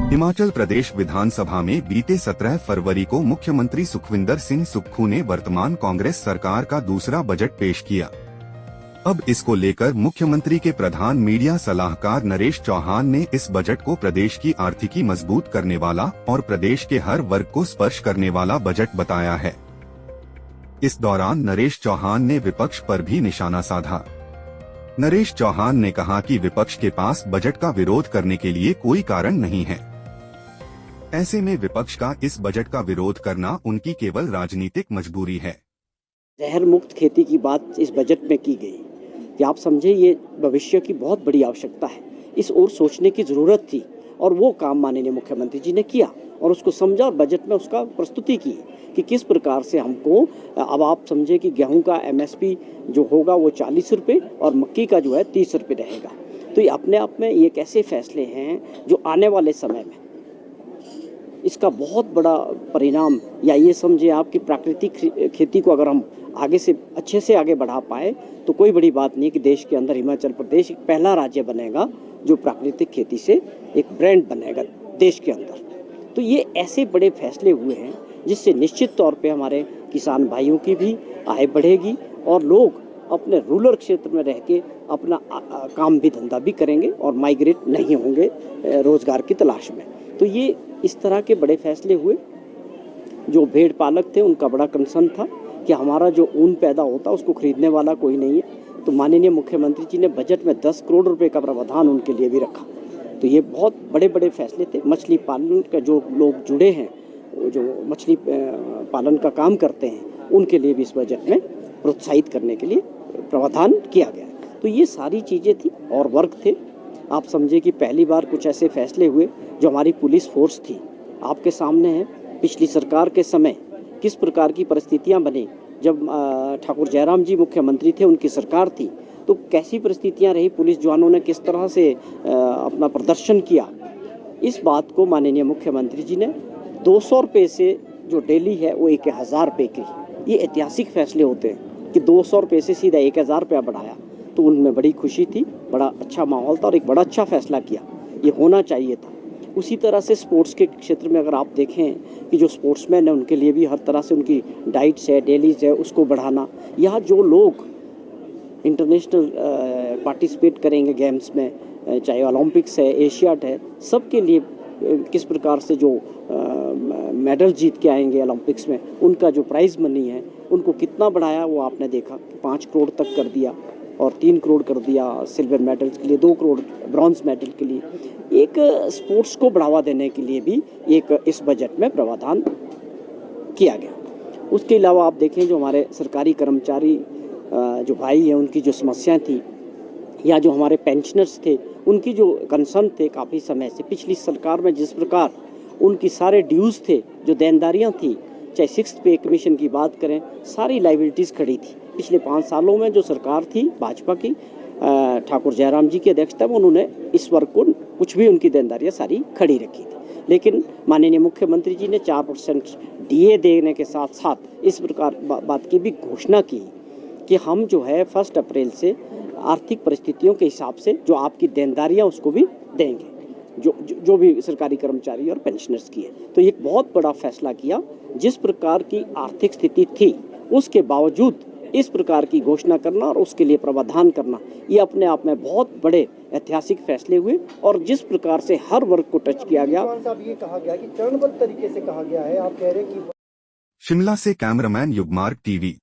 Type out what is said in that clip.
हिमाचल प्रदेश विधानसभा में बीते 17 फरवरी को मुख्यमंत्री सुखविंदर सिंह सुक्खू ने वर्तमान कांग्रेस सरकार का दूसरा बजट पेश किया। अब इसको लेकर मुख्यमंत्री के प्रधान मीडिया सलाहकार नरेश चौहान ने इस बजट को प्रदेश की आर्थिकी मजबूत करने वाला और प्रदेश के हर वर्ग को स्पर्श करने वाला बजट बताया है। इस दौरान नरेश चौहान ने विपक्ष पर भी निशाना साधा। नरेश चौहान ने कहा कि विपक्ष के पास बजट का विरोध करने के लिए कोई कारण नहीं है। ऐसे में विपक्ष का इस बजट का विरोध करना उनकी केवल राजनीतिक मजबूरी है। जहर मुक्त खेती की बात इस बजट में की गई कि आप समझे ये भविष्य की बहुत बड़ी आवश्यकता है, इस ओर सोचने की ज़रूरत थी और वो काम माननीय मुख्यमंत्री जी ने किया और उसको समझा और बजट में उसका प्रस्तुति की कि किस प्रकार से हमको, अब आप समझे कि गेहूं का MSP जो होगा वो 40 रुपये और मक्की का जो है 30 रुपये रहेगा। तो ये अपने आप में ये कैसे फैसले हैं जो आने वाले समय में इसका बहुत बड़ा परिणाम, या ये समझे आप कि प्राकृतिक खेती को अगर हम आगे से अच्छे से आगे बढ़ा पाए तो कोई बड़ी बात नहीं कि देश के अंदर हिमाचल प्रदेश एक पहला राज्य बनेगा जो प्राकृतिक खेती से एक ब्रांड बनेगा देश के अंदर। तो ये ऐसे बड़े फैसले हुए हैं जिससे निश्चित तौर पे हमारे किसान भाइयों की भी आय बढ़ेगी और लोग अपने रूरल क्षेत्र में रह के अपना काम भी धंधा भी करेंगे और माइग्रेट नहीं होंगे रोजगार की तलाश में। तो ये इस तरह के बड़े फैसले हुए। जो भेड़ पालक थे उनका बड़ा कंसर्न था कि हमारा जो ऊन पैदा होता उसको खरीदने वाला कोई नहीं है, तो माननीय मुख्यमंत्री जी ने बजट में 10 करोड़ रुपए का प्रावधान उनके लिए भी रखा। तो ये बहुत बड़े बड़े फैसले थे। मछली पालन का जो लोग जुड़े हैं, जो मछली पालन का काम करते हैं, उनके लिए भी इस बजट में प्रोत्साहित करने के लिए प्रावधान किया गया। तो ये सारी चीज़ें थी और वर्क थे। आप समझे कि पहली बार कुछ ऐसे फैसले हुए जो हमारी पुलिस फोर्स थी, आपके सामने है पिछली सरकार के समय किस प्रकार की परिस्थितियां बनी। जब ठाकुर जयराम जी मुख्यमंत्री थे, उनकी सरकार थी, तो कैसी परिस्थितियां रही, पुलिस जवानों ने किस तरह से अपना प्रदर्शन किया। इस बात को माननीय मुख्यमंत्री जी ने 200 रुपये से जो डेली है वो 1000 रुपये की, ये ऐतिहासिक फैसले होते हैं कि 200 रुपये से सीधा 1000 रुपया बढ़ाया। तो उनमें बड़ी खुशी थी, बड़ा अच्छा माहौल था और एक बड़ा अच्छा फैसला किया, ये होना चाहिए था। उसी तरह से स्पोर्ट्स के क्षेत्र में अगर आप देखें कि जो स्पोर्ट्समैन हैं उनके लिए भी हर तरह से उनकी डाइट्स है, डेलीज है, उसको बढ़ाना, या जो लोग इंटरनेशनल पार्टिसिपेट करेंगे गेम्स में, चाहे ओलंपिक्स है, एशियाड है, सबके लिए किस प्रकार से जो मेडल जीत के आएंगे ओलंपिक्स में, उनका जो प्राइज़ मनी है उनको कितना बढ़ाया वो आपने देखा। 5 करोड़ तक कर दिया और 3 करोड़ कर दिया सिल्वर मेडल्स के लिए, 2 करोड़ ब्रॉन्ज मेडल के लिए। एक स्पोर्ट्स को बढ़ावा देने के लिए भी एक इस बजट में प्रावधान किया गया। उसके अलावा आप देखें जो हमारे सरकारी कर्मचारी जो भाई हैं उनकी जो समस्याएं थी, या जो हमारे पेंशनर्स थे उनकी जो कंसर्न थे काफ़ी समय से, पिछली सरकार में जिस प्रकार उनकी सारे ड्यूज़ थे, जो देनदारियाँ थी, चाहे 6th पे कमीशन की बात करें, सारी लाइबिलिटीज़ खड़ी थी। पिछले 5 सालों में जो सरकार थी भाजपा की, ठाकुर जयराम जी की अध्यक्षता में, उन्होंने इस वर्ग को कुछ भी उनकी देनदारियाँ सारी खड़ी रखी थी। लेकिन माननीय मुख्यमंत्री जी ने 4% DA देने के साथ साथ इस प्रकार बात की भी घोषणा की कि हम जो है 1 अप्रैल से आर्थिक परिस्थितियों के हिसाब से जो आपकी देनदारियाँ उसको भी देंगे, जो भी सरकारी कर्मचारी और पेंशनर्स की है। तो एक बहुत बड़ा फैसला किया। जिस प्रकार की आर्थिक स्थिति थी उसके बावजूद इस प्रकार की घोषणा करना और उसके लिए प्रावधान करना, ये अपने आप में बहुत बड़े ऐतिहासिक फैसले हुए। और जिस प्रकार से हर वर्ग को टच किया गया, ये कहा गया कि चरणबद्ध तरीके से कहा गया है, आप कह रहे हैं कि शिमला से कैमरामैन युगमार्ग TV।